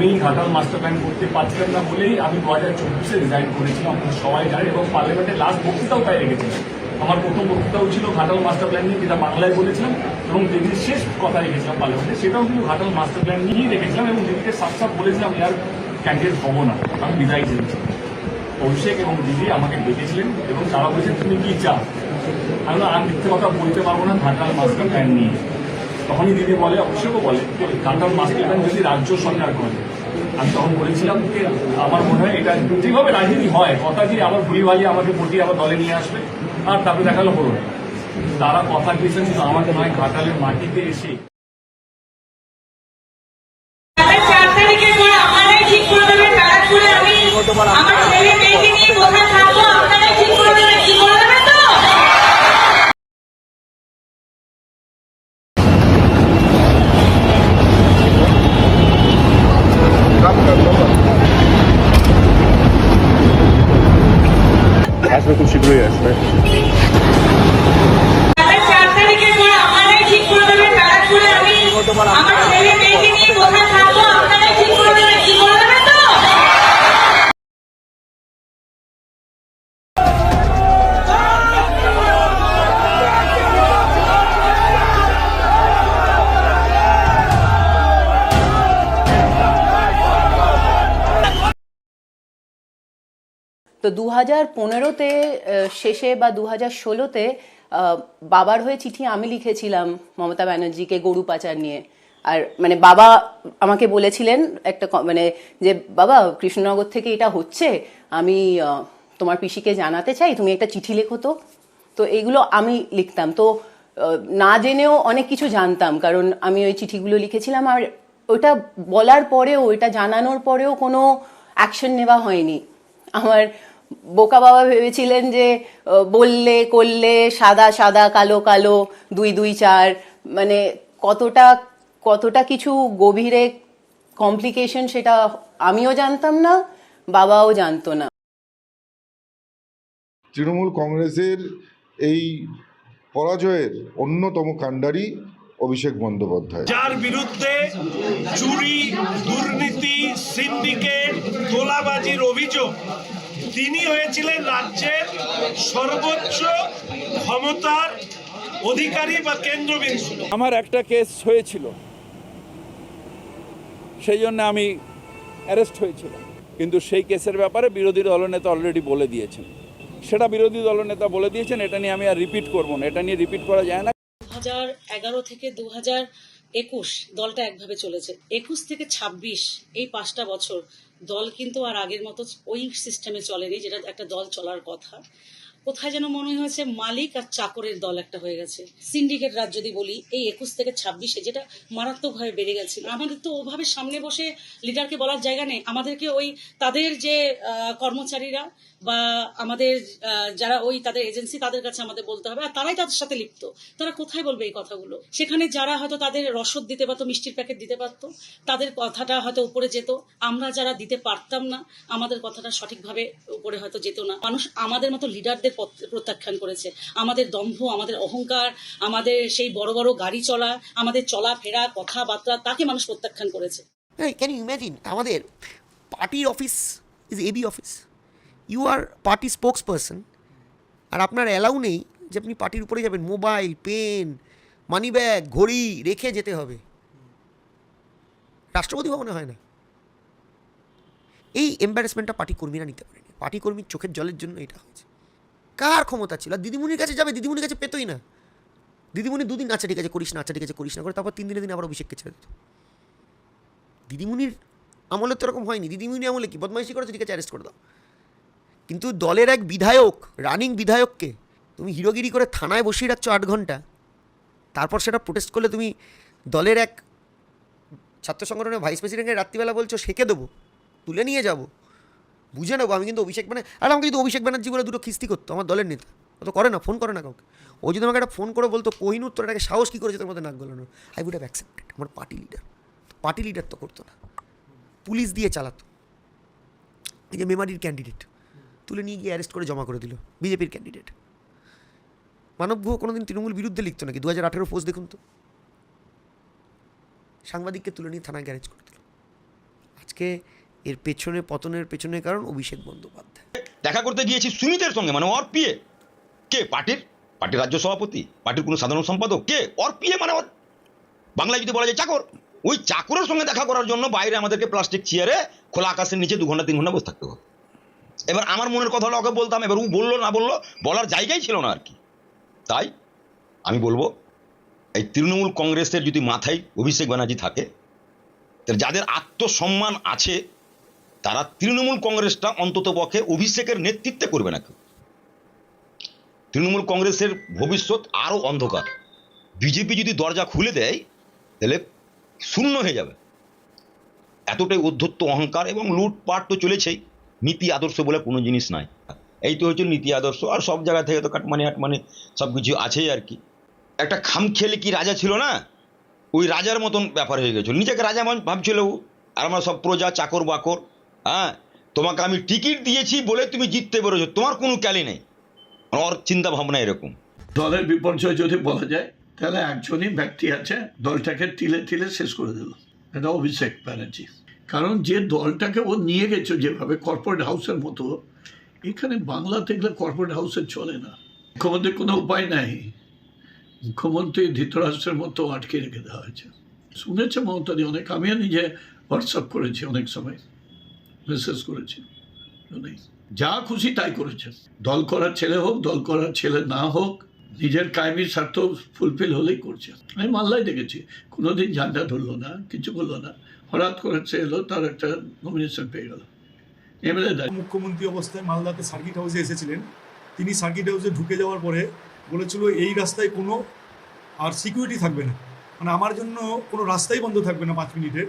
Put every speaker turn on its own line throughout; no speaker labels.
আমি Ghatal master plan করতে পারছিলাম না বলেই আমি 2024-এ রিজাইন করেছিলাম, সবাই জানে, এবং পার্লামেন্টের লাস্ট বক্তৃতাও তাই রেখেছিলাম। আমার প্রথম বক্তৃতাও ছিল ঘাটাল মাস্টার প্ল্যান নিয়ে, যেটা বাংলায় বলেছিলাম, এবং দিদির শেষ কথা রেখেছিলাম পার্লামেন্টে, সেটাও কিন্তু ঘাটাল মাস্টার প্ল্যান নিয়েই রেখেছিলাম, এবং দিদিকে সাফ সাফ বলেছিলাম এর ক্যান্ডিডেট হবো না, আমি বিদায় চেয়েছিলাম। অভিষেক এবং দিদি আমাকে ডেকেছিলেন এবং তারা বলেছেন তুমি কি চাও। আমি মিথ্যে কথা বলতে পারবো না ঘাটাল মাস্টার প্ল্যান নিয়ে। তখনই দিদি বলে, অভিষেকও বলে, ঘাটাল মাস্টার প্ল্যান যদি রাজ্য সরকার করে। আমি তখন বলেছিলাম যে আমার মনে হয় এটা যেভাবে রাজনীতি হয়, কথা দিয়ে আবার ভুলি ভালি আমাকে পটিয়ে আবার দলে নিয়ে আসবে, আর তারপরে দেখালো হলো না। তারা কথা দিয়েছেন শুধু আমাকে নয়, ঘাটালের মাটিতে এসে।
আমার ছেলে মেয়েকে নিয়ে কোথায় থাকবো আপনারাই ঠিক করে দেবেন, কি করে দেবেন তো?
আসবে, খুব শীঘ্রই আসবে।
4 তারিখের পর আপনারাই ঠিক করে দেবেন ব্যারাকপুরে আমি আমার ছেলে মেয়েকে নিয়ে কোথায় থাকবো আপনারাই ঠিক করে দেবেন, কি করে দেবেন তো?
তো 2015-তে শেষে বা 2016-তে বাবার হয়ে চিঠি আমি লিখেছিলাম মমতা ব্যানার্জিকে গরু পাচার নিয়ে। আর মানে বাবা আমাকে বলেছিলেন একটা মানে যে বাবা কৃষ্ণনগর থেকে এটা হচ্ছে, আমি তোমার পিসিকে জানাতে চাই, তুমি একটা চিঠি লেখো। তো এইগুলো আমি লিখতাম। তো না জেনেও অনেক কিছু জানতাম, কারণ আমি ওই চিঠিগুলো লিখেছিলাম। আর ওটা বলার পরেও, এটা জানানোর পরেও কোনো অ্যাকশন নেওয়া হয়নি। আমার বোকা বাবা ভেবেছিলেন যে বললে করলে সাদা সাদা কালো কালো 2 2 4, মানে কতটা কিছু গভীরে কমপ্লিকেশন সেটা আমিও জানতাম না, বাবাও জানতো না।
তৃণমূল কংগ্রেসের এই পরাজয়ের অন্যতম কাণ্ডারি অভিষেক বন্দ্যোপাধ্যায়,
যার বিরুদ্ধে চুরি, দুর্নীতি, সিন্ডিকেট, তোলাবাজির অভিযোগ, তিনি হয়েছিলেন রাজ্যের সর্বোচ্চ ক্ষমতার অধিকারী বা কেন্দ্রবিন্দু।
আমার একটা কেস হয়েছিল, সেই জন্য আমি অ্যারেস্ট হয়েছিলাম, কিন্তু সেই কেসের ব্যাপারে বিরোধী দলনেতা অলরেডি বলে দিয়েছেন। সেটা বিরোধী দলনেতা বলে দিয়েছেন, এটা নিয়ে আমি আর রিপিট করবো না, এটা নিয়ে রিপিট করা যায় না।
2011 থেকে 2021 দলটা একভাবে চলেছে। 21 থেকে 26 এই 5টা বছর দল কিন্তু আর আগের মতো ওই সিস্টেমে চলেনি, যেটা একটা দল চলার কথা। কোথায় যেন মনে হয়েছে মালিক আর চাকরের দল একটা হয়ে গেছে। সিন্ডিকেট রাজ যদি বলি, এই 21 থেকে 26-এ যেটা মারাত্মকভাবে বেড়ে গেছে। আমাদের তো ওভাবে সামনে বসে লিডারকে বলার জায়গা নেই। আমাদেরকে ওই তাদের যে কর্মচারীরা বা আমাদের যারা ওই তাদের এজেন্সি, তাদের কাছে আমাদের বলতে হবে, আর তারাই তাদের সাথে লিপ্ত। তারা কোথায় বলবে এই কথাগুলো? সেখানে যারা হয়তো তাদের রসদ দিতে পারতো, মিষ্টির প্যাকেট দিতে পারতো, তাদের কথাটা হয়তো উপরে যেত। আমরা যারা দিতে পারতাম না, আমাদের কথাটা সঠিকভাবে উপরে হয়তো যেত না। মানুষ আমাদের মতো লিডারদের প্রত্যাখ্যান করেছে। আমাদের দম্ভ, আমাদের অহংকার, আমাদের সেই বড় বড় গাড়ি চলা, আমাদের চলাফেরা, কথাবার্তা, তাকে মানুষ প্রত্যাখ্যান করেছে।
ক্যান ইউ ইমাজিন, আমাদের পার্টির office is AB office, you are party spokesperson, আর আপনার অ্যালাউ নেই যে আপনি পার্টির উপরে যাবেন, মোবাইল, পেন, মানি ব্যাগ, ঘড়ি রেখে যেতে হবে। রাষ্ট্রপতি ভবনে হয় না। এই এম্বারেসমেন্টটা পার্টি কর্মীরা নিতে পারেনি। পার্টি কর্মীর চোখের জলের জন্য এটা হয়েছে। কার ক্ষমতা ছিল? আর দিদিমণির কাছে যাবে, দিদিমণির কাছে পেতোই না। দিদিমণি 2 দিন আচ্ছা ঠিক আছে করিস না, আচ্ছা ঠিক আছে করিস না করে, তারপর 3 দিনের দিন আবার অভিষেককে ছেড়ে দিত। দিদিমণির আমলে তো এরকম হয়নি। দিদিমণি আমলে কি বদমাইশি করেছে, ঠিক আছে অ্যারেস্ট করে দাও। কিন্তু দলের এক বিধায়ক, রানিং বিধায়ককে তুমি হিরোগিরি করে থানায় বসিয়ে রাখছো 8 ঘন্টা, তারপর সেটা প্রোটেস্ট করলে তুমি দলের এক ছাত্র সংগঠনের ভাইস প্রেসিডেন্টকে রাত্রিবেলা বলছো সেকে দেবো, তুলে নিয়ে যাবো, বুঝে নেবো আমি কিন্তু অভিষেক আর আমাকে যদি অভিষেক ব্যানার্জি বলে 2টো খিস্তি করতো, আমার দলের নেতা, ও তো করে না, ফোন করে না কাউকে। ও যদি আমাকে একটা ফোন করে বলতো কোহিনুর তোর এটাকে সাহস কী করেছে তোর মধ্যে নাক গলানো, আই উড হ্যাভ অ্যাকসেপ্টেড। আমার পার্টি লিডার তো করতো না, পুলিশ দিয়ে চালাতো। এই যে মেমারির ক্যান্ডিডেট তুলে নিয়ে গিয়ে অ্যারেস্ট করে জমা করে দিল, বিজেপির ক্যান্ডিডেট। মানব গুহ কোনোদিন তৃণমূল বিরুদ্ধে লিখতো নাকি? 2018 পোস্ট দেখুন তো, সাংবাদিককে তুলে নিয়ে থানায় গ্যারেজ করে দিল। আজকে আজকে এর পেছনে পতনের পেছনের কারণ অভিষেক বন্দ্যোপাধ্যায়।
দেখা করতে গিয়েছি সুমিতের সঙ্গে, মানে ওর পিএ কে, পার্টির রাজ্য সভাপতি, পার্টির কোনো সাধারণ সম্পাদক কে, ওর পিএ মানে ওর বাংলায় যদি বলা যায় চাকর। ওই চাকরের সঙ্গে দেখা করার জন্য বাইরে আমাদেরকে প্লাস্টিক চেয়ারে খোলা আকাশের নিচে 2 ঘন্টা 3 ঘন্টা বসে থাকতে হবে। এবার আমার মনের কথা হলো ওকে বলতাম, এবার ও বললো না বললো, বলার জায়গাই ছিল না আর কি। তাই আমি বলবো এই তৃণমূল কংগ্রেসের যদি মাথায় অভিষেক ব্যানার্জি থাকে, তাহলে যাদের আত্মসম্মান আছে তারা তৃণমূল কংগ্রেসটা অন্তত পক্ষে অভিষেকের নেতৃত্বে করবে না। কেউ তৃণমূল কংগ্রেসের ভবিষ্যৎ আরও অন্ধকার। বিজেপি যদি দরজা খুলে দেয় তাহলে শূন্য হয়ে যাবে। এতটাই অধ্যত্ত অহংকার এবং লুটপাট তো চলেছেই, নীতি আদর্শ বলে কোনো জিনিস নাই। এই তো হচ্ছে নীতি আদর্শ, আর সব জায়গা থেকে তো কাটমানি হাটমানি সব কিছু আছেই আর কি। একটা খামখেয়ালি কি রাজা ছিল না, ওই রাজার মতন ব্যাপার হয়ে গেছিল, নিজেকে রাজা ভাবছিল। আর আমরা সব প্রজা, চাকর বাকর। হ্যাঁ, তোমাকে আমি টিকিট দিয়েছি বলে তুমি জিততে পেরেছো, তোমার কোনো ক্যালি নেই। ওর চিন্তা ভাবনা এরকম।
দলের বিপর্যয় যদি বলা যায় তাহলে একজনই ব্যক্তি আছে দলটাকে তিলে তিলে শেষ করে দিল, এটা অভিষেক ব্যানার্জি। কারণ যে দলটাকে ও নিয়ে গেছে যেভাবে কর্পোরেট হাউসের মতো, এখানে বাংলাতে এগুলো কর্পোরেট হাউসে চলে না। মুখ্যমন্ত্রীর কোনো উপায় নাই, মুখ্যমন্ত্রী ধৃতরাষ্ট্রের মতো আটকে রেখে দেওয়া হয়েছে। শুনেছে মমতাদি অনেক, আমিও নিজে হোয়াটসঅ্যাপ করেছি, অনেক সময় মেসেজ করেছি। যা খুশি তাই করেছে, দল করার ছেলে হোক, দল করার ছেলে না হোক, নিজের কায়েমি স্বার্থ ফুলফিল হলেই করছে। আমি মাল্লায় দেখেছি, কোনোদিন ঝান্ডা ধরলো না, কিছু করলো না, হঠাৎ করে এলো, তার একটা নমিনেশন পেয়ে গেল, এমএলএ দাঁড়িয়ে।
মুখ্যমন্ত্রী অবস্থায় মালদাতে সার্কিট হাউসে এসেছিলেন। তিনি সার্কিট হাউসে ঢুকে যাওয়ার পরে বলেছিল এই রাস্তায় কোনো আর সিকিউরিটি থাকবে না, মানে আমার জন্য কোনো রাস্তাই বন্ধ থাকবে না 5 মিনিটের।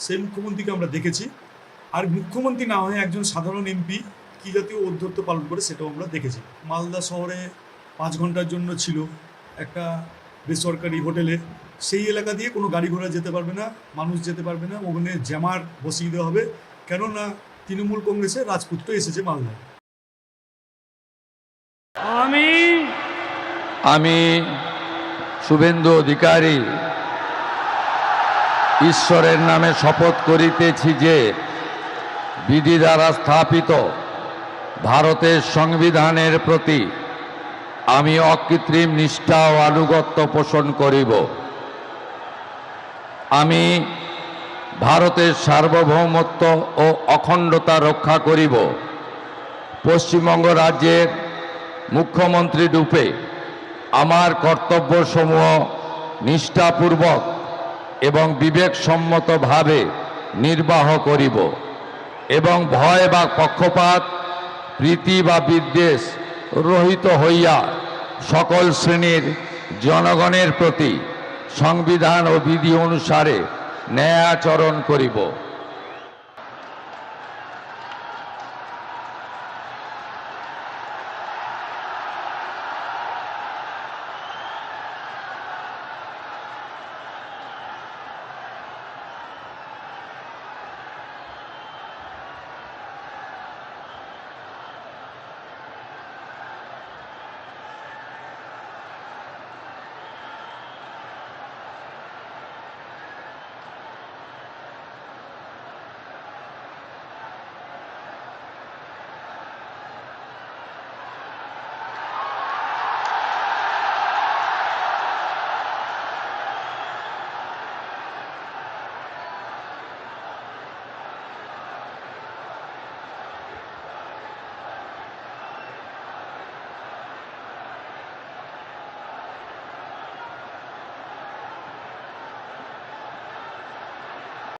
সেই মুখ্যমন্ত্রীকে আমরা দেখেছি। আর মুখ্যমন্ত্রী না হয়ে একজন সাধারণ এমপি কী জাতীয় ঔদ্ধত্য পালন করে সেটাও আমরা দেখেছি। মালদা শহরে 5 ঘন্টার জন্য ছিল একটা বেসরকারি হোটেলে, সেই এলাকা দিয়ে কোনো গাড়ি ঘোড়া যেতে পারবে না, মানুষ যেতে পারবে না, ওখানে জ্যামার বসিয়ে দেওয়া হবে, কেননা তৃণমূল কংগ্রেসের রাজপুত্র এসেছে মালদায়।
আমি শুভেন্দু অধিকারী ঈশ্বরের নামে শপথ করিতেছি যে বিধি দ্বারা স্থাপিত ভারতের সংবিধানের প্রতি আমি অকৃত্রিম নিষ্ঠা ও আনুগত্য পোষণ করিব। আমি ভারতের সার্বভৌমত্ব ও অখণ্ডতা রক্ষা করিব। পশ্চিমবঙ্গ রাজ্যের মুখ্যমন্ত্রী রূপে আমার কর্তব্যসমূহ নিষ্ঠাপূর্বক এবং বিবেকসম্মতভাবে নির্বাহ করিব এবং ভয় বা পক্ষপাত, প্রীতি বা বিদ্বেষ রহিত হইয়া সকল শ্রেণীর জনগণের প্রতি সংবিধান ও বিধি অনুসারে ন্যায়াচরণ করিব।